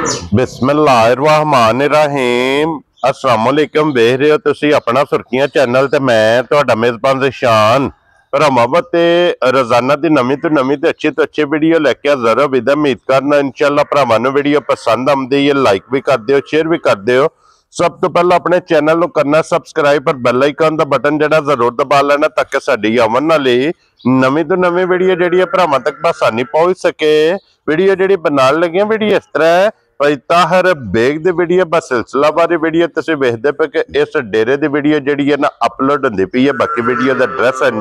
बिस्मिल्लाहिर्रहमानिर्रहीम अस्सलाम वालेकुम। देख रहे हो तुसी अपना सुर्खियां चैनल ते मैं तुहाडा मेजबान ज़िशान भरावां ते रोजाना दी नवीं तो अच्छी वीडियो लेके हाज़र हो। उम्मीद करना इंशाअल्लाह भरावां नूं वीडियो पसंद आउंदी है। लाइक भी कर दिओ, शेयर भी कर दिओ। सब तो पहला अपने चैनल को करना सबसक्राइब पर बेल आइकन का बटन जड़ा जरूर दबा लेना ताकि साडी आवन वाली नवीं तो नवीं वीडियो जी भरावां तक आसानी पहुंच सके। वीडियो जी बनाने लगे वीडियो इस तरह है भाई ताहर बेग दी वीडियो बस सिलसिलावारी वीडियो तुसीं वेखदे पे कि इस डेरे दी वीडियो जी है ना अपलोड होंदी पई है। बाकी वीडियो का एड्रैस है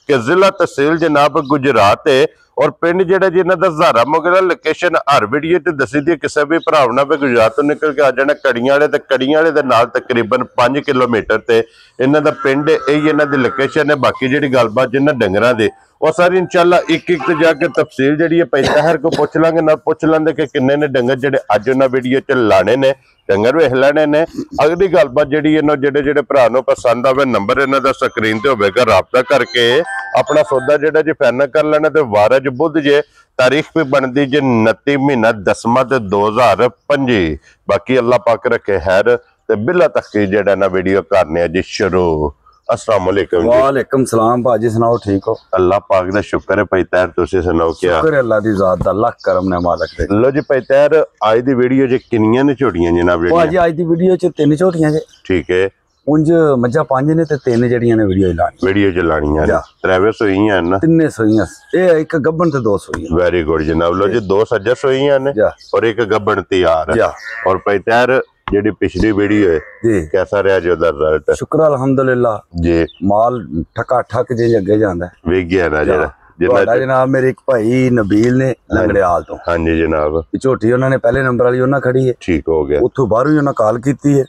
कि जिला तहसील जनाब गुजरात है और पिंड जेड़ा जिन्हां दा ज़ारा मोगरा लोकेशन हर वीडियो च दसी दी। किसी भी भरा ना भी गुजरात तो निकल के आ जाना कड़ियां वाले दे नाल तकरीबन 5 किलोमीटर ते इन्हां दा पिंड यही इन्हां दी लोकेशन है। बाकी जिहड़ी गलबात जिन्हां डंगरां दी और सारी इंशाअल्लाह एक एक ते जाके तफसील जी है पैताहर को पुछ लांगे ना पुछ लेंगे कि किन्ने ने डंगर जेडे अज उन्हां वीडियो च लाने ने डंगर वेख लेने ने। अगली गलबात जी जेडे भरा नूं पसंद आवे नंबर इन्हां दा स्क्रीन ते होवेगा, राबता करके अपना सौदा जेडा जी फाइनल कर लेना। ते वार अज बुध जे तारीख भी बनती जे 29 महीना 10वां ते 2025। बाकी अल्लाह पाक रखे खैर ते बिला तखीर जेडा ना वीडियो करने जी शुरू। अस्सलाम वालेकुम। वालेकुम सलाम भाजी, सुनाओ ठीक हो? अल्लाह पाक दा शुक्र है। भाई तैर तुसी सुनाओ क्या? शुक्र है अल्लाह दी जात दा, लख करम ने मालिक दे। लो जी भाई तैर आज दी वीडियो च किन्नियां ने झोटियां जनाब? भाजी आज दी वीडियो च 3 झोटियां जे। ठीक है। उंज मज्जा 5 ने ते 3 जड़ियां ने वीडियो लानी। वीडियो च लानियां ने त्रैवे सोईयां ना? 3 सोईयां, ए एक गब्बन ते 2 सोईयां। वेरी गुड जनाब। लो जी 2 सज्जा सोईयां ने और एक गब्बन तैयार है। और भाई तैर जेडी पिछली वीडियो है जी कैसा रहा जो रिजल्ट? शुक्र अल्हम्दुलिल्लाह जी, माल ठका ठक जे अगे जांदा है। वेख गया ना जेड़ा जनाब मेरे एक भाई नबील ने लंगड़ेयाल तो। हाँ जी जनाब। झोटी उन्होंने पहले नंबर वाली उन्होंने खड़ी है। ठीक हो गया। उतो बाहरों ही उन्होंने कॉल की है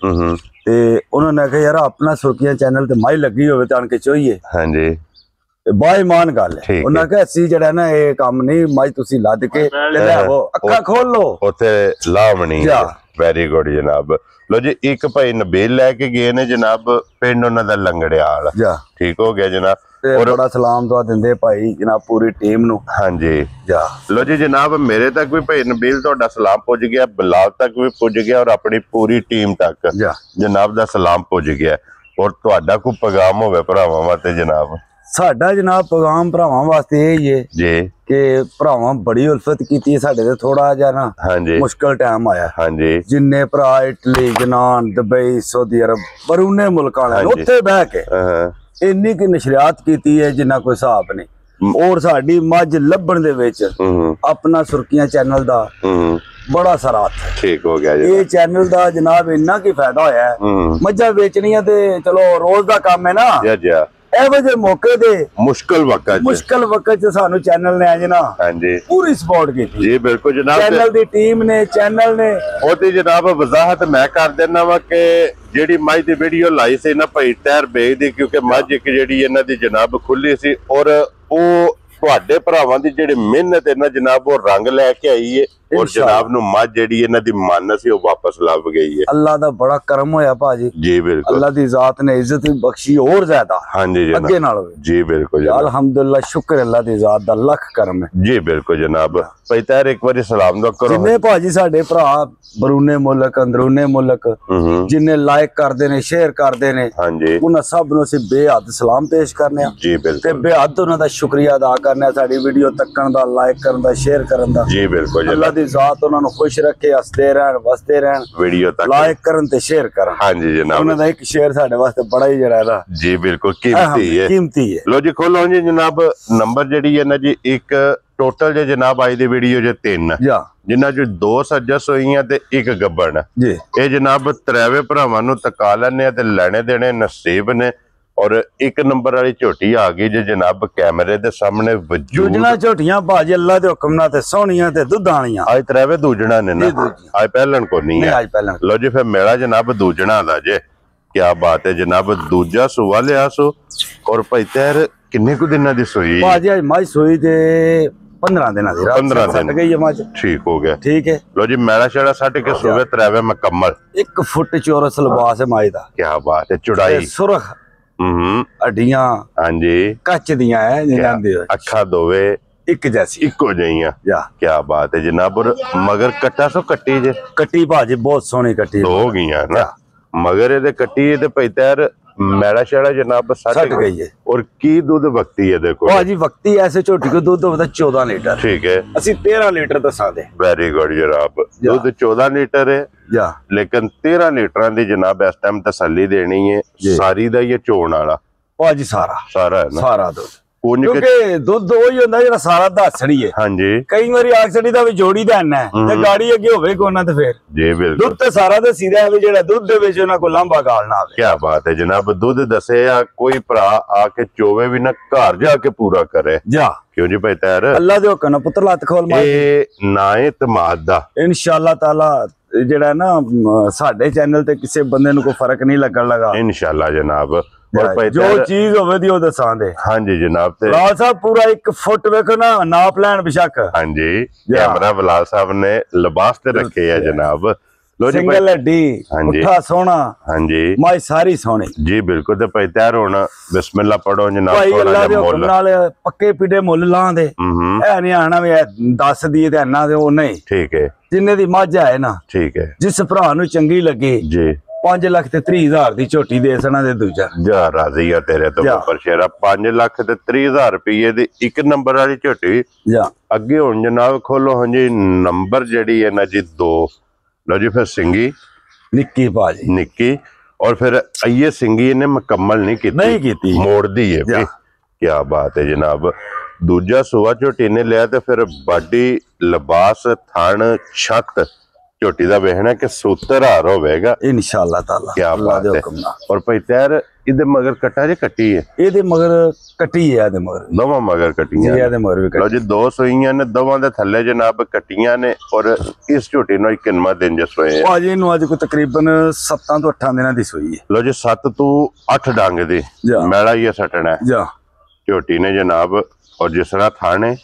ते उन्होंने आख्या यार अपना सुर्खियां चैनल ते माई लगी होवे ते आन के चोईए। हाँ जी बाईमान गल है। उन्होंने कहा असी जड़ा ना ये काम नहीं माई तुसी लद के ले आवो अक्खां खोल लो उथे लावणी। वेरी गुड जनाब। लो जी एक भाई नबील लैके गए ने जनाब पिंड उन्हां दा लंगड़ेयाल। ठीक हो गया जनाब। और बड़ा सलाम दुआ दिंदे भाई जनाब पूरी टीम नु। हाँ जी लो जी जनाब मेरे तक भी भाई नबील तुहाडा सलाम पुज गया, बिलाल तक भी पुज गया और अपनी पूरी टीम तक जनाब दा सलाम पुज गया। और तुहाडा कोई पैगाम होवे भरावां वास्ते जनाब? साडा जनाब पैगाम भरावां वास्ते यही है जी कि भरावां बड़ी उल्फत कीती है साडे ते थोड़ा जा ना। हाँ जी मुश्किल टाइम आया। हाँ जी जिन्ने भरा इटली जनान दुबई सऊदी अरब बरूने मुल्कां ने उत्थे बह के इन्नी की नशरियात कीती है जिन्ना कोई हिसाब नहीं। और साडी मज लभण दे विच अपना सुर्खियां चैनल दा बड़ा सराथ है। ठीक हो गया जी। ये चैनल दा जनाब इन्ना की फायदा होया है। मज्जां बेचनियां ते चलो रोज दा काम है ना, एवं मौके दे मुश्किल वक्त सानू चैनल ने आज ना पूरी सपोर्ट की जी। बिल्कुल जनाब चैनल दी टीम ने चैनल ने ओदी जनाब वजाहत मैं कर देना वा कि जेडी मज दी वीडियो लाई सी ना भाई तैर बेग दी, क्योंकि मज एक जेडी इन्हां दी जनाब खुली सी और ओ तुहाडे भरावां दी जेडी मेहनत है ना जनाब वो रंग लैके आई है और जनाब नु मज जेडी इन्हां दी मन सी वो वापस लभ गई है। अल्लाह दा बड़ा करम होया भाजी जी। बिल्कुल अल्लाह दी जात ने इज्जत बख्शी और ज्यादा। हाँ जी अगे नाल जी बिल्कुल अल्हम्दुलिल्लाह शुक्र अल्लाह दी जात दा लख करम है जी। बिल्कुल जनाब भाई तैर एक बार सलाम दो करो जिन्ने भाजी साडे भरा बरूने मुल्क अंदरूने मुल्क जिन्ने लाइक करदे ने शेयर करदे ने। हाँ जी उन्हां सब नु असीं बेहद सलाम पेश करने जी। बिल्कुल ते बेहद उन्हां दा शुक्रिया अदा करने साडी वीडियो तक्कण दा लाइक करन दा शेयर करन दा जी। बिल्कुल अल्लाह दी जात उन्हां खुश रखे हसते रहन वसते रहन वीडियो तक लाइक करन ते शेयर करन। हाँ जी जनाब उन्हां दा एक शेयर साडे वास्ते बड़ा ही जड़ा है जी। बिल्कुल कीमती है। लो जी खोलो जी जनाब नंबर जेडी है ना जी एक टोटल जे जनाब आई दी वीडियो जे 3 जिन्हां जो 2 सज्जा सोईयां ते एक गब्बन जी। ये जनाब त्रैवे भरावां नूं तका लैने ते लेने देने नसीब ने। और एक नंबर वाली झोटी आ गई जे जनाब कैमरे दे सामने वजूद झोटियां भाजी अल्लाह दे हुक्म नाल ते सोहणियां ते दुधाणियां आज त्रैवे दूजणा ने ना आज पहलन को नहीं है आज पहलन। लो जी फिर मेरा जनाब दूजणा दा जे क्या बात है जनाब दूजा सुवा लिया सो। और भाई तैर किन्ने को दिनां दी सोई भाजी? आज मज सोई ते 15 दिन 15 दिन गई है मज। ठीक हो गया। ठीक है लो जी मैला शेड़ा सट के सुबह त्रैवे मुकम्मल 1 फुट चौरस लिबास है मज दा। क्या बात है चौड़ाई सुरख हड्डियां हाँ जी कच दियां है अखा दोवे ਇੱਕ ਜੈਸੀ ਇੱਕੋ ਜਿਹੀਆਂ ਜਾ ਕੀ ਬਾਤ ਹੈ ਜਨਾਬ। ਔਰ ਮਗਰ ਕੱਟਾ ਸੋ ਕੱਟੀ ਜੇ ਕੱਟੀ ਭਾਜੀ ਬਹੁਤ ਸੋਹਣੀ ਕੱਟੀ ਦੋ ਹੋ ਗਈਆਂ ਨਾ ਮਗਰ ਇਹਦੇ ਕੱਟੀ ਤੇ ਭਾਈ ਤੈਰ ਮੈਲਾ ਸ਼ੈਲਾ ਜਨਾਬ सट गई है। और की दूध वक्ती है देखो भाजी वक्ती ऐसे छोटी को दूध होता 14 लीटर ठीक है ਅਸੀਂ 13 ਲੀਟਰ ਦੱਸਾਂ ਦੇ वेरी गुड जनाब दूध 14 लीटर है ਜਾ लेकिन 13 लीटर ਦੀ जनाब इस टाइम तसल्ली देनी है सारी ਦਾ ਇਹ ਚੋਣ ਵਾਲਾ ਭਾਜੀ ਸਾਰਾ ਸਾਰਾ है ना ਸਾਰਾ ਦੁੱਧ ਉਹਨੇ ਕਿਉਂਕਿ ਦੁੱਧ ਉਹੀ ਹੁੰਦਾ ਜਿਹੜਾ ਸਾਰਾ ਦੱਸੜੀ ਹੈ ਹਾਂਜੀ ਕਈ ਵਾਰੀ ਆਕਸੜੀ ਦਾ ਵੀ ਜੋੜੀ ਦਾ ਹੈ ਤੇ ਗਾੜੀ ਅੱਗੇ ਹੋਵੇ ਕੋਨਾ ਤੇ ਫੇਰ ਜੀ ਬਿਲਕੁਲ ਦੁੱਧ ਤੇ ਸਾਰਾ ਤੇ ਸੀਦਾ ਹੈ ਵੀ ਜਿਹੜਾ ਦੁੱਧ ਦੇ ਵਿੱਚ ਉਹਨਾਂ ਕੋ ਲਾਂਭਾ ਗਾਲ ਨਾ ਆਵੇ ਕੀ ਬਾਤ ਹੈ ਜਨਾਬ ਦੁੱਧ ਦੱਸੇ ਆ ਕੋਈ ਭਰਾ ਆ ਕੇ ਚੋਵੇ ਵੀ ਨਾ ਘਰ ਜਾ ਕੇ ਪੂਰਾ ਕਰੇ ਜਾ ਕਿਉਂ ਜੀ ਭਾਈ ਤੈਰ ਅੱਲਾ ਦੇ ਹੁਕਮ ਨਾਲ ਪੁੱਤਰ ਲੱਤ ਖੋਲ ਮਾਰ ਇਹ ਨਾ ਇਤਮਾਦ ਦਾ ਇਨਸ਼ਾਅੱਲਾ ਤਾਲਾ ਜਿਹੜਾ ਨਾ ਸਾਡੇ ਚੈਨਲ ਤੇ ਕਿਸੇ ਬੰਦੇ ਨੂੰ ਕੋਈ ਫਰਕ ਨਹੀਂ ਲੱਗਣ ਲਗਾ ਇਨਸ਼ਾਅੱਲਾ ਜਨਾਬ ਜੋ ਚੀਜ਼ ਹੋਵੇ ਦੀ ਉਹ ਦੱਸਾਂ ਦੇ ਹਾਂਜੀ ਜਨਾਬ ਤੇ ਲਾਲ ਸਾਹਿਬ ਪੂਰਾ 1 ਫੁੱਟ ਵੇਖੋ ਨਾ ਨਾਪ ਲੈਣ ਬਿਸ਼ੱਕ ਹਾਂਜੀ ਕੈਮਰਾ ਬਲਾਲ ਸਾਹਿਬ ਨੇ ਲਿਬਾਸ ਤੇ ਰੱਖੇ ਆ ਜਨਾਬ ਲੋ ਜੀ ਸਿੰਗਲ ਹੱਡੀ ਪੁੱਠਾ ਸੋਹਣਾ ਹਾਂਜੀ ਮਾਈ ਸਾਰੀ ਸੋਹਣੀ ਜੀ ਬਿਲਕੁਲ ਤੇ ਭਾਈ ਤਿਆਰ ਹੋਣਾ ਬਿਸਮਿਲ੍ਲਾ ਪੜੋ ਜਨਾਬ ਭਾਈ ਅੱਲਾ ਦੇ ਹੁਕਮ ਨਾਲ ਪੱਕੇ ਪੀੜੇ ਮੁੱਲ ਲਾਂਦੇ ਇਹ ਨਹੀਂ ਆਣਾ ਵੀ 10 ਦੀ ਤੇ ਇੰਨਾ ਦੇ ਉਹ ਨਹੀਂ ਠੀਕ ਹੈ ਜਿੰਨੇ ਦੀ ਮੱਝ ਹੈ ਨਾ ਠੀਕ ਹੈ ਜਿਸ ਭਰਾ ਨੂੰ ਚੰਗੀ ਲੱਗੇ ਜੀ 5,30,000 ਦੀ ਝੋਟੀ ਦੇ ਸਣਾ ਦੇ ਦੂਜਾ ਜਾ ਰਾਜ਼ੀ ਆ ਤੇਰੇ ਤੋਂ ਬੱਬਰ ਸ਼ੇਰਾ 5,30,000 ਰੁਪਏ ਦੀ ਇੱਕ ਨੰਬਰ ਵਾਲੀ ਝੋਟੀ ਜਾ ਅੱਗੇ ਹੁਣ ਜਨਾਬ ਖੋਲੋ ਹਾਂਜੀ ਨੰਬਰ ਜਿਹੜੀ ਹੈ ਨਾ ਜੀ 2 ਲੋ ਜੀ ਫਿਰ ਸਿੰਗੀ ਨਿੱਕੀ ਭਾਜੀ ਨਿੱਕੀ और फिर ये सिंगी ने मुकम्मल नहीं की मोड़ दी है भी क्या बात है जनाब दूजा सुआ झोटी ने लिया तो फिर बाडी लिबास थन छत झोटी का वेखना कि सूतर हार होगा इंशाअल्लाह ताला क्या बात है और भाई तैर इधर मगर कटा जे कटी है ਇਹਦੇ ਮਗਰ ਕੱਟੀ ਹੈ ਇਹਦੇ ਮਗਰ दोवां मगर कटियां ਇਹਦੇ ਮਗਰ ਵੀ लो जी 2 सूईयां ने दोवां दे थल्ले जनाब कटियां ने और इस झोटी नो किन्ना दिन जे सोए हैं ਭਾਜੀ ਨੂੰ ਅੱਜ ਕੋਈ ਤਕਰੀਬਨ 7 ਤੋਂ 8 ਦਿਨਾਂ ਦੀ ਸੋਈ ਹੈ लो जी 7 तो 8 डांग दी मैला ही सटना है ਜਾ झोटी ने जनाब और जिस तरह थाने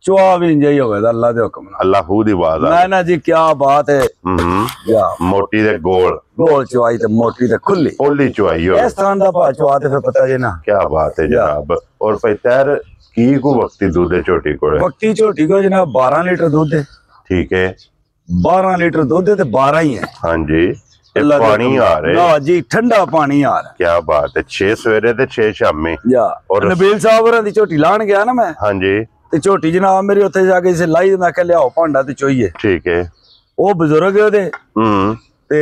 ਚੁਆ ਵੀ ਇੰਜ ਹੀ ਹੋਵੇ ਤਾਂ ਅੱਲਾ ਦੇ ਹੁਕਮ ਨਾਲ अल्लाह हू दी आवाज ਨਾ ਨਾ ਜੀ ਕੀ ਬਾਤ ਹੈ ਜਾ मोटी दे गोल ਗੋਲ ਚੁਆਈ ਤੇ ਮੋਟੀ ਤੇ ਖੁੱਲੀ ओली चुआई हो ਇਸ ਤਰ੍ਹਾਂ ਦਾ ਭਾ ਚੁਆ ਤੇ ਫਿਰ ਪਤਾ ਜੇ ਨਾ क्या बात है जनाब और भाई तैर की को वक्ती दूध है झोटी को ਪੱਕੀ ਝੋਟੀ ਕੋ ਜਨਾਬ 12 ਲੀਟਰ ਦੁੱਧ ਹੈ ठीक है 12 ਲੀਟਰ ਦੁੱਧ ਹੈ ਤੇ 12 ਹੀ ਹੈ हाँ जी पानी आ रहे ਨਾ ਜੀ ਠੰਡਾ ਪਾਣੀ ਆ ਰਿਹਾ क्या बात है 6 सवेरे ते 6 शामी ਜਾ और ਨਬੀਲ ਸਾਹਿਬ ਹੋਰਾਂ ਦੀ ਝੋਟੀ ਲਾਣ ਗਿਆ ਨਾ ਮੈਂ हाँ जी ਤੇ ਝੋਟੀ ਜਨਾਬ ਮੇਰੀ ਉੱਥੇ ਜਾ ਕੇ ਇਸੇ ਲਾਈ ਮੈਂ ਕਿਹਾ ਲਿਆਓ ਭਾਂਡਾ ਤੇ ਚੋਈਏ ठीक है ਉਹ ਬਜ਼ੁਰਗ ਉਹਦੇ ਤੇ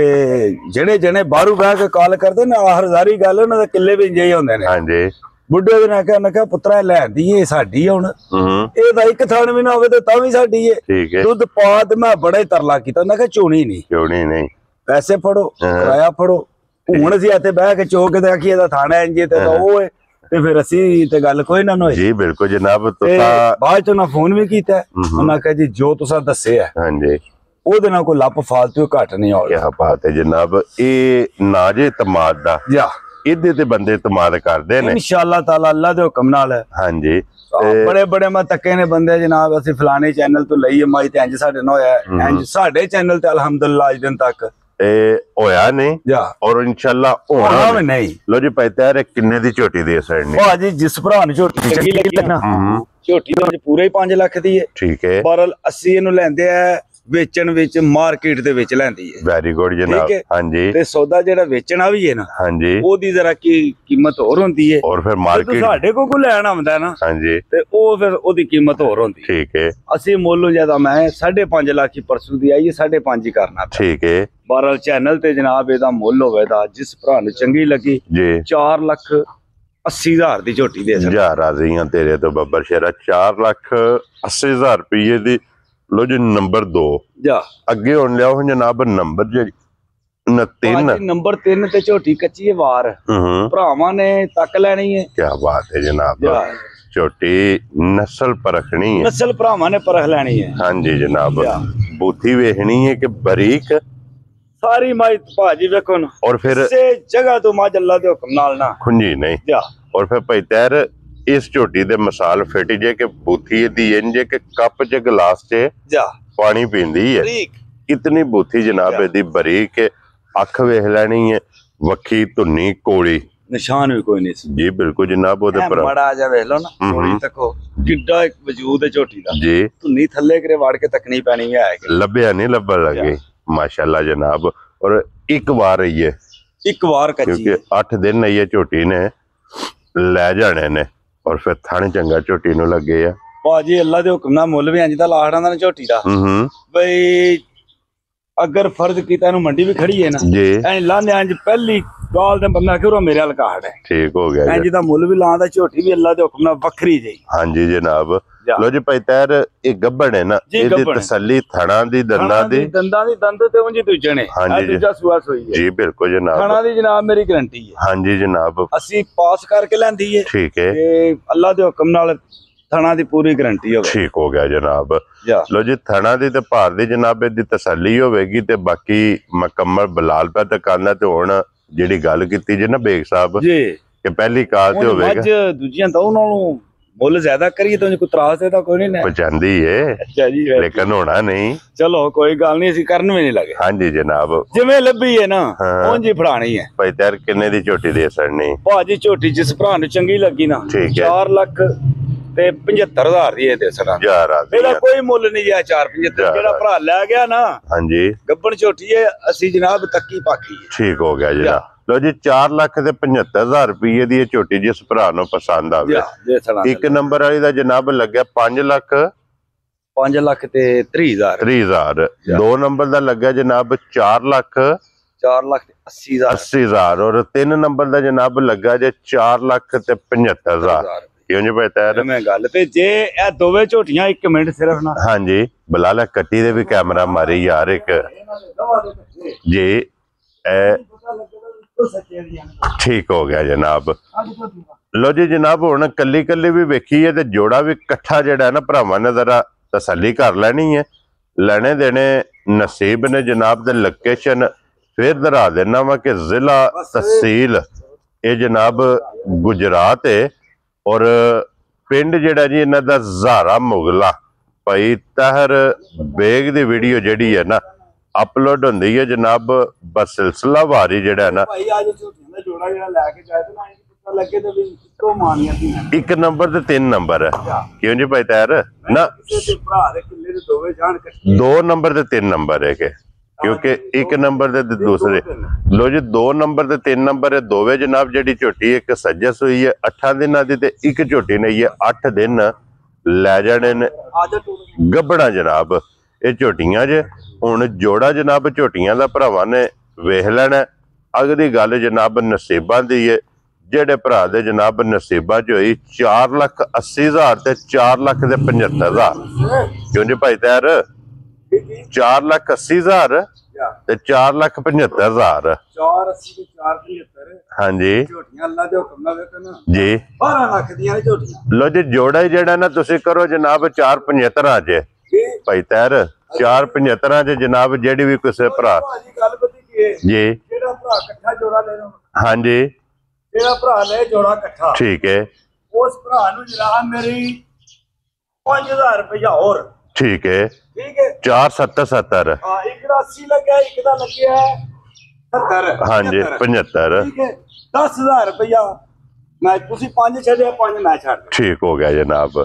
ਜਿਹੜੇ ਜਣੇ ਬਾਹਰੋਂ ਬਹਿ ਕੇ ਕਾਲ ਕਰਦੇ ਨਾ ਹਰਜ਼ਾਰੀ ਗੱਲ ਉਹਨਾਂ ਦੇ ਕਿੱਲੇ ਵੀ ਇੰਜੇ ਹੁੰਦੇ ਨੇ हाँ जी ਬੁੱਢੇ ਦੇ ਨਾ ਕਿਹਾ ਪੁੱਤਰਾ ਲੈਂਦੀ ਏ ਸਾਡੀ ਹੁਣ ਇਹ ਤਾਂ ਇੱਕ ਥਣ ਵੀ ਨਾ ਹੋਵੇ ਤੇ ਤਾਂ ਵੀ ਸਾਡੀ ਏ ठीक है ਦੁੱਧ ਪਾ ਤੇ ਮੈਂ ਬੜਾ ਹੀ ਤਰਲਾ ਕੀਤਾ ਮੈਂ ਕਿਹਾ ਚੋਣੀ ਨਹੀਂ क्यों नहीं ਪੈਸੇ ਫੜੋ ਕਿਰਾਇਆ ਫੜੋ ਹੁਣ ਅਸੀਂ ਇੱਥੇ ਬਹਿ ਕੇ ਚੋ ਕੇ ਤੇ ਆਖੀਏ ਦਾ ਥਾਣਾ ਇੰਜੇ ਤੇ ਉਹ ਏ ਤੇ ਫਿਰ ਅਸੀਂ ਤੇ ਗੱਲ ਕੋਈ ਨਾ ਹੋਈ जी बिल्कुल जनाब ਬਾਅਦ ਚ ਉਹਨਾਂ ਫੋਨ ਵੀ ਕੀਤਾ ਉਹਨਾਂ ਕਹੇ ਜੀ ਜੋ ਤੁਸੀਂ ਦੱਸਿਆ हाँ जी ਉਹਦੇ ਨਾਲ ਕੋਈ ਲੱਪ ਫਾਲਤੂ ਘਟ ਨਹੀਂ ਆਉਣਾ क्या बात है जनाब ਇਹ ਨਾਜੇ ਤਮਾਦ ਦਾ ਜਾ ਇਹਦੇ ਤੇ ਬੰਦੇ ਤਮਾਦ ਕਰਦੇ ਨੇ ਇਨਸ਼ਾਅੱਲਾ ਤਾਲਾ ਅੱਲਾ ਦੇ ਹੁਕਮ ਨਾਲ ਹਾਂਜੀ ਬੜੇ ਬੜੇ ਮੈਂ ਤੱਕੇ ਨੇ ਬੰਦੇ ਜਨਾਬ ਅਸੀਂ ਫਲਾਣੇ ਚੈਨਲ ਤੋਂ ਲਈਏ ਮਾਈ ਤੇ ਇੰਜ ਸਾਡੇ ਨਾਲ ਹੋਇਆ ਇੰਜ ਸਾਡੇ ਚੈਨਲ ਤੇ ਅਲਹਮਦੁਲਿਲਾ ਅੱਜ ਦਿਨ ਤੱਕ ਇਹ ਹੋਇਆ ਨਹੀਂ ਜਾ ਔਰ ਇਨਸ਼ਾਅੱਲਾ ਹੋਣਾ ਵੀ ਨਹੀਂ ਲੋ ਜੀ ਭਾਈ ਤੈਰ ਕਿੰਨੇ ਦੀ ਝੋਟੀ ਦੇ ਸਾਈਡ ਨੇ ਭਾਜੀ ਜਿਸ ਭਰਾ ਨੂੰ ਝੋਟੀ ਚੰਗੀ ਲੱਗੀ ਨਾ ਝੋਟੀ ਦੇ ਵਿੱਚ ਪੂਰੇ 5 ਲੱਖ ਦੀ ਹੈ ਠੀਕ ਹੈ ਪਰ 80 ਇਹਨੂੰ ਲੈਂਦੇ ਆ ਵੇਚਣ ਵਿੱਚ ਮਾਰਕੀਟ ਦੇ ਵਿੱਚ ਲੈਂਦੀ ਹੈ ਵੈਰੀ ਗੁੱਡ ਜਨਾਬ ਹਾਂਜੀ ਤੇ ਸੌਦਾ ਜਿਹੜਾ ਵੇਚਣਾ ਵੀ ਹੈ ਨਾ ਹਾਂਜੀ ਉਹਦੀ ਜ਼ਰਾ ਕੀ ਕੀਮਤ ਹੋਰ ਹੁੰਦੀ ਹੈ ਔਰ ਫਿਰ ਮਾਰਕੀਟ ਸਾਡੇ ਕੋਲ ਕੋ ਲੈਣਾ ਹੁੰਦਾ ਨਾ ਹਾਂਜੀ ਤੇ ਉਹ ਫਿਰ ਉਹਦੀ ਕੀਮਤ ਹੋਰ ਹੁੰਦੀ ਠੀਕ ਹੈ ਅਸੀਂ ਮੁੱਲ ਜਿਆਦਾ ਮੈਂ 5.5 ਲੱਖ ਦੀ ਪਰਸੂ ਦੀ ਆਈ 5.5 ਹੀ ਕਰਨਾ ਠੀਕ ਹੈ ਬਹਰਹਾਲ ਚੈਨਲ ਤੇ ਜਨਾਬ ਇਹਦਾ ਮੁੱਲ ਹੋਵੇਗਾ ਜਿਸ ਭਰਾ ਨੂੰ ਚੰਗੀ ਲੱਗੀ ਜੀ 4,80,000 ਦੀ ਝੋਟੀ ਦੇ ਜਾ ਰਾਜ਼ੀਆਂ ਤੇਰੇ ਤੋਂ ਬੱਬਰ ਸ਼ੇਰਾ 4,80,000 ਰੁਪਏ ਦੀ ਲੋ ਜੀ ਨੰਬਰ 2 ਜਾ ਅੱਗੇ ਹੁਣ ਲਿਆਓ ਜਨਾਬ ਨੰਬਰ ਜਿਹੜੀ 3 ਨੰਬਰ 3 ਤੇ ਝੋਟੀ ਕੱਚੀ ਹੈ ਵਾਰ ਭਰਾਵਾਂ ਨੇ ਤੱਕ ਲੈਣੀ ਹੈ ਕੀ ਬਾਤ ਹੈ ਜਨਾਬ ਝੋਟੀ ਨਸਲ ਪਰਖਣੀ ਹੈ ਨਸਲ ਭਰਾਵਾਂ ਨੇ ਪਰਖ ਲੈਣੀ ਹੈ ਹਾਂਜੀ ਜਨਾਬ ਬੂਥੀ ਵੇਖਣੀ ਹੈ ਕਿ ਬਰੀਕ ਸਾਰੀ ਮਾਈ ਭਾਜੀ ਵੇਖੋ ਨਾ ਔਰ ਫਿਰ ਇਸੇ ਜਗ੍ਹਾ ਤੋਂ ਮਾਜ ਅੱਲਾ ਦੇ ਹੁਕਮ ਨਾਲ ਨਾ ਖੁੰਜੀ ਨਹੀਂ ਜਾ ਔਰ ਫਿਰ ਭਾਈ ਤੈਰ ਇਸ ਝੋਟੀ ਦੇ ਮਿਸਾਲ ਫਿੱਟ ਜੇ ਕਿ ਬੂਥੀ ਦੀ ਇੰਜ ਕਿ ਕੱਪ ਚ ਗਲਾਸ ਚ ਜਾ ਪਾਣੀ ਪੀਂਦੀ ਹੈ ਇਤਨੀ ਬੂਥੀ ਜਨਾਬ ਇਹਦੀ ਬਰੀਕ ਅੱਖ ਵੇਖ ਲੈਣੀ ਹੈ ਵੱਖੀ ਧੁੰਨੀ ਕੋਲੀ ਨਿਸ਼ਾਨ ਵੀ ਕੋਈ ਨਹੀਂ ਸੀ ਜੀ ਬਿਲਕੁਲ ਜਨਾਬ ਉਹਦੇ ਪਰ ਬੜਾ ਜਿਹਾ ਵੇਖ ਲਓ ਨਾ ਥੋੜੀ ਤੱਕੋ ਕਿੱਡਾ ਇੱਕ ਵਜੂਦ ਹੈ ਝੋਟੀ ਦਾ ਜੀ ਧੁੰਨੀ ਥੱਲੇ ਕਰੇ ਵੜ ਕੇ ਤੱਕਣੀ ਪੈਣੀ ਹੈ ਲੱਭਿਆ ਨਹੀਂ ਲੱਭਣ ਲੱਗੇ ਮਾਸ਼ਾਅੱਲਾ ਜਨਾਬ ਔਰ ਇੱਕ ਵਾਰ ਰਹੀ ਹੈ ਇੱਕ ਵਾਰ ਕੱਚੀ ਕਿਉਂਕਿ 8 ਦਿਨ ਇਹ ਝੋਟੀ ਨੇ ਲੈ ਜਾਣੇ ਨੇ ਔਰ ਫਿਰ ਥਣ ਚੰਗਾ ਝੋਟੀ ਨੂੰ ਲੱਗੇ ਆ ਭਾਜੀ ਅੱਲਾ ਦੇ ਹੁਕਮ ਨਾਲ ਮੁੱਲ ਵੀ ਇੰਜ ਦਾ ਲਾਹੜਾਂ ਦਾ ਝੋਟੀ ਦਾ ਬਈ ਅਗਰ ਫਰਜ਼ ਕੀਤਾ ਇਹਨੂੰ ਮੰਡੀ ਵੀ ਖੜੀ ਹੈ ਨਾ ਜੀ ਐ ਲਾਂਦੇ ਇੰਜ ਪਹਿਲੀ ਗਾਲ ਦੇ ਬੰਦਾ ਕਿਉਂ ਮੇਰੇ ਹਲ ਕਾੜ ਹੈ ਠੀਕ ਹੋ ਗਿਆ ਇੰਜ ਦਾ ਮੁੱਲ ਵੀ ਲਾਂਦਾ ਝੋਟੀ ਵੀ ਅੱਲਾ ਦੇ ਹੁਕਮ ਨਾਲ ਵੱਖਰੀ ਜਈ ਹਾਂਜੀ ਜਨਾਬ ਲੋ ਜੀ ਭਾਈ ਤੈਰ ਇਹ ਗੱਬੜ ਹੈ ਨਾ ਇਹਦੀ ਤਸੱਲੀ ਥਣਾ ਦੀ ਦੰਦਾਂ ਦੀ ਦੰਦ ਤੇ ਉਂਝ ਦੂਜੇ ਨੇ ਦੂਜਾ ਸੁਆਸ ਹੋਈ ਹੈ ਜੀ ਬਿਲਕੁਲ ਜਨਾਬ ਥਣਾ ਦੀ ਜਨਾਬ ਮੇਰੀ ਗਾਰੰਟੀ ਹੈ ਹਾਂਜੀ ਜਨਾਬ ਅਸੀਂ ਪਾਸ ਕਰਕੇ ਲੈਂਦੀ ਹੈ ਠੀਕ ਹੈ ਤੇ ਅੱਲਾ ਦੇ ਹੁਕਮ ਨਾਲ ਥਣਾ ਦੀ ਪੂਰੀ ਗਾਰੰਟੀ ਹੋਵੇ ਠੀਕ ਹੋ ਗਿਆ ਜਨਾਬ ਲੋ ਜੀ ਥਣਾ ਦੀ ਤੇ ਭਾਰ ਦੀ ਜਨਾਬ ਦੀ ਤਸੱਲੀ ਹੋਵੇਗੀ ਤੇ ਬਾਕੀ ਮੁਕੰਮਲ ਬਲਾਲ ਪੈ ਦੁਕਾਨਾਂ ਤੇ ਹੁਣ ਜਿਹੜੀ ਗੱਲ ਕੀਤੀ ਜੇ ਨਾ ਬੇਗ ਸਾਹਿਬ ਜੀ ਕਿ ਪਹਿਲੀ ਕਾਲ ਤੇ ਹੋਵੇਗਾ ਅੱਜ ਦੂਜੀਆਂ ਤਾਂ ਉਹਨਾਂ ਨੂੰ ਮੁੱਲ ਜ਼ਿਆਦਾ ਕਰੀਏ ਤਾਂ ਕੋਈ ਤਰਾਸ ਤੇ ਤਾਂ ਕੋਈ ਨਹੀਂ ਪਚਾਂਦੀ ਏ ਅੱਛਾ ਜੀ ਲੇਕਿਨ ਹੋਣਾ ਨਹੀਂ ਚਲੋ ਕੋਈ ਗੱਲ ਨਹੀਂ ਅਸੀਂ ਕਰਨ ਵੀ ਨਹੀਂ ਲੱਗੇ ਹਾਂਜੀ ਜਨਾਬ ਜਿਵੇਂ ਲੱਭੀ ਹੈ ਨਾ ਉਂਝ ਹੀ ਫੜਾਣੀ ਹੈ ਭਾਈ ਤੈਰ ਕਿੰਨੇ ਦੀ ਝੋਟੀ ਦੇ ਸੜਨੀ ਭਾਜੀ ਝੋਟੀ ਜਿਸ ਭਰਾ ਨੂੰ ਚੰਗੀ ਲੱਗੀ ਨਾ 4 ਲੱਖ ਤੇ 75,000 ਦੀ ਇਹ ਦੇ ਸੜਾ ਇਹਦਾ ਕੋਈ ਮੁੱਲ ਨਹੀਂ ਜਿਆ 475 ਜਿਹੜਾ ਭਰਾ ਲੈ ਗਿਆ ਨਾ ਹਾਂਜੀ ਗੱਬਣ ਝੋਟੀ ਹੈ ਅਸੀਂ ਜਨਾਬ ਤੱਕੀ ਪਾਕੀ ਠੀਕ ਹੋ ਗਿਆ ਜਨਾਬ ਲੋ ਜੀ 4 ਲੱਖ ਤੇ 75,000 ਰੁਪਏ ਦੀ ਇਹ ਝੋਟੀ ਜਿਸ ਭਰਾ ਨੂੰ ਪਸੰਦ ਆਵੇ ਇੱਕ ਨੰਬਰ ਵਾਲੀ ਦਾ ਜਨਾਬ ਲੱਗਿਆ 5 ਲੱਖ ਤੇ 30,000 ਦੋ ਨੰਬਰ ਦਾ ਲੱਗਿਆ ਜਨਾਬ 4 ਲੱਖ 80,000 ਔਰ 3 ਨੰਬਰ ਦਾ ਜਨਾਬ ਲੱਗਾ ਜੇ 4 ਲੱਖ ਤੇ 75,000 ਕਿਉਂ ਜੀ ਭਾਈ ਤੈਰ ਮੈਂ ਗੱਲ ਤੇ ਜੇ ਇਹ ਦੋਵੇਂ ਝੋਟੀਆਂ 1 ਮਿੰਟ ਸਿਰਫ ਨਾ ਹਾਂਜੀ ਬੁਲਾ ਲੈ ਕੱਟੀ ਦੇ ਵੀ ਕੈਮਰਾ ਮਾਰੀ ਯਾਰ ਇੱਕ ਜੀ ਠੀਕ ਹੋ ਗਿਆ ਜਨਾਬ ਲੋ ਜੀ ਜਨਾਬ ਹੁਣ ਕੱਲੀ ਕੱਲੀ ਵੀ ਵੇਖੀ ਹੈ ਤੇ ਜੋੜਾ ਵੀ ਇਕੱਠਾ ਜਿਹੜਾ ਨਾ ਭਰਾਵਾਂ ਨੇ ਜ਼ਰਾ ਤਸੱਲੀ ਕਰ ਲੈਣੀ ਹੈ ਲੈਣੇ ਦੇਣੇ ਨਸੀਬ ਨੇ ਜਨਾਬ ਦੇ ਲੋਕੇਸ਼ਨ ਫਿਰ ਦਰਾ ਦੇਣਾ ਵਾ ਕਿ ਜ਼ਿਲ੍ਹਾ ਤਹਿਸੀਲ ਇਹ ਜਨਾਬ ਗੁਜਰਾਤ ਹੈ ਔਰ ਪਿੰਡ ਜਿਹੜਾ ਜੀ ਇਹਨਾਂ ਦਾ ਜ਼ਾਰਾ ਮੁਗਲਾ ਭਾਈ ਤਾਹਰ ਬੇਗ ਦੀ ਵੀਡੀਓ ਜਿਹੜੀ ਹੈ ਨਾ ਅਪਲੋਡ ਹੁੰਦੀ ਹੈ ਜਨਾਬ ਬਸਿਲਸਿਲਾ ਵਾਰੀ ਜਿਹੜਾ ਨਾ ਭਾਈ ਅੱਜ ਝੋਟੀਆਂ ਦਾ ਜੋੜਾ ਜਿਹੜਾ ਲੈ ਕੇ ਜਾਏ ਤੇ ਨਾ ਪਤਾ ਲੱਗੇ ਤੇ ਵੀ ਇੱਕੋ ਮਾਨੀਆਂ ਦੀ 1 ਨੰਬਰ ਤੇ 3 ਨੰਬਰ ਹੈ ਕਿਉਂ ਜੀ ਭਾਈ ਤਾਹਰ ਨਾ ਭਰਾ ਦੇ ਕਿੱਲੇ ਦੇ ਦੋਵੇਂ ਜਾਣ 2 ਨੰਬਰ ਤੇ 3 ਨੰਬਰ ਹੈ ਕਿ ਕਿਉਂਕਿ 1 ਨੰਬਰ ਤੇ ਦੂਸਰੇ ਲੋ ਜੀ 2 ਨੰਬਰ ਤੇ 3 ਨੰਬਰ ਹੈ ਦੋਵੇਂ ਜਨਾਬ ਜਿਹੜੀ ਝੋਟੀ ਇੱਕ ਸੱਜਸ ਹੋਈ ਹੈ 8 ਦਿਨਾਂ ਦੀ ਤੇ ਇੱਕ ਝੋਟੀ ਨੇ ਇਹ 8 ਦਿਨ ਲੈ ਜਾਣੇ ਨੇ ਗੱਬੜਾ ਜਨਾਬ ਇਹ ਝੋਟੀਆਂ ਜੇ ਹੁਣ ਜੋੜਾ ਜਨਾਬ ਝੋਟੀਆਂ ਦਾ ਭਰਾਵਾਂ ਨੇ ਵੇਖ ਲੈਣਾ ਅਗਲੀ ਗੱਲ ਜਨਾਬ ਨਸੀਬਾਂ ਦੀ ਹੈ ਜਿਹੜੇ ਭਰਾ ਦੇ ਜਨਾਬ ਨਸੀਬਾਂ ਚ ਹੋਈ 4,80,000 ਤੇ 4,75,000 ਕਿਉਂ ਜੀ ਭਾਈ ਤੈਰ 4,80,000 ਤੇ 4,75,000 480 ਤੇ 475 ਹਾਂਜੀ ਝੋਟੀਆਂ ਅੱਲਾ ਦੇ ਹੁਕਮ ਨਾਲ ਵੇਖਣਾ ਜੀ 12 ਲੱਖ ਦੀਆਂ ਝੋਟੀਆਂ ਲੋ ਜੀ ਜੋੜਾ ਹੀ ਜਿਹੜਾ ਨਾ ਤੁਸੀਂ ਕਰੋ ਜਨਾਬ 475 ਚ ਭਾਈ ਤੈਰ 475 ਚ ਜਨਾਬ ਜਿਹੜੀ ਵੀ ਕਿਸੇ ਭਰਾ ਗੱਲ ਪਤੀ ਕੀ ਹੈ ਜੀ ਜਿਹੜਾ ਭਰਾ ਇਕੱਠਾ ਜੋੜਾ ਲੈ ਲਓ ਹਾਂਜੀ ਜਿਹੜਾ ਭਰਾ ਲੈ ਜੋੜਾ ਇਕੱਠਾ ਠੀਕ ਹੈ ਉਸ ਭਰਾ ਨੂੰ ਜਨਾਬ ਮੇਰੀ 5,000 ਰੁਪਇਆ ਹੋਰ ਠੀਕ ਹੈ 4,77 ਹਾਂ ਇੱਕ ਦਾ 80 ਲੱਗਿਆ ਇੱਕ ਦਾ ਲੱਗਿਆ 70 ਹਾਂਜੀ 75 ਠੀਕ ਹੈ 10,000 ਰੁਪਇਆ ਮੈਂ ਤੁਸੀਂ 5 ਛੱਡਿਆ 5 ਮੈਂ ਛੱਡ ਠੀਕ ਹੋ ਗਿਆ ਜਨਾਬ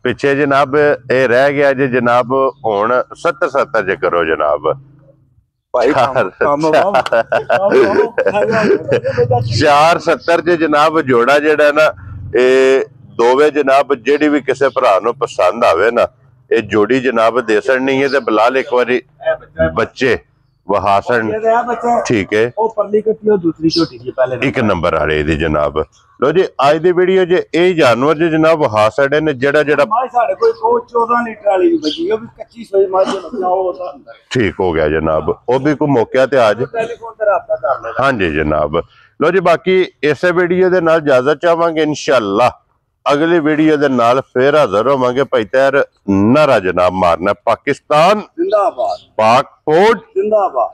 ਪਿੱਛੇ ਜਨਾਬ ਇਹ ਰਹਿ ਗਿਆ ਜੇ ਜਨਾਬ ਹੁਣ 70 ਚ ਕਰੋ ਜਨਾਬ ਭਾਈ 470 ਚ ਜਨਾਬ ਜੋੜਾ ਜਿਹੜਾ ਨਾ ਇਹ ਦੋਵੇਂ ਜਨਾਬ ਜਿਹੜੀ ਵੀ ਕਿਸੇ ਭਰਾ ਨੂੰ ਪਸੰਦ ਆਵੇ ਨਾ ਇਹ ਜੋੜੀ ਜਨਾਬ ਦੇਸਣ ਨਹੀਂ ਹੈ ਤੇ ਬਲਾਲ ਇੱਕ ਵਾਰੀ ਬੱਚੇ ਵਹਾਸਣ ਠੀਕ ਹੈ ਉਹ ਪਰਲੀ ਕੱਟੀ ਉਹ ਦੂਸਰੀ ਝੋਟੀ ਦੀ ਪਹਿਲੇ 1 ਨੰਬਰ ਵਾਲੇ ਦੀ ਜਨਾਬ ਲੋ ਜੀ ਅੱਜ ਦੀ ਵੀਡੀਓ ਜੇ ਇਹ ਜਾਨਵਰ ਜੇ ਜਨਾਬ ਵਹਾਸੜੇ ਨੇ ਜਿਹੜਾ ਸਾਡੇ ਕੋਲ 14 ਲੀਟਰ ਵਾਲੀ ਵੀ ਬਚੀ ਉਹ ਵੀ ਕੱਚੀ ਸੋਈ ਮਾਝ ਬੱਚਾ ਉਹ ਹੁੰਦਾ ਠੀਕ ਹੋ ਗਿਆ ਜਨਾਬ ਉਹ ਵੀ ਕੋਈ ਮੌਕਿਆ ਤੇ ਅੱਜ ਟੈਲੀਫੋਨ ਤੇ ਰਾਬਤਾ ਕਰ ਲੈਣਾ ਹਾਂਜੀ ਜਨਾਬ ਲੋ ਜੀ ਬਾਕੀ ਇਸੇ ਵੀਡੀਓ ਦੇ ਨਾਲ ਇਜਾਜ਼ਤ ਚਾਹਾਂਗੇ ਇਨਸ਼ਾਅੱਲਾ ਅਗਲੀ ਵੀਡੀਓ ਦੇ ਨਾਲ ਫੇਰ ਹਾਜ਼ਰ ਹੋਵਾਂਗੇ ਭਾਈ ਤੈਰ ਨਾਰਾ ਜਨਾਬ ਮਾਰਨਾ ਪਾਕਿਸਤਾਨ ਜ਼ਿੰਦਾਬਾਦ ਪਾਕ ਫੌਜ ਜ਼ਿੰਦਾਬਾਦ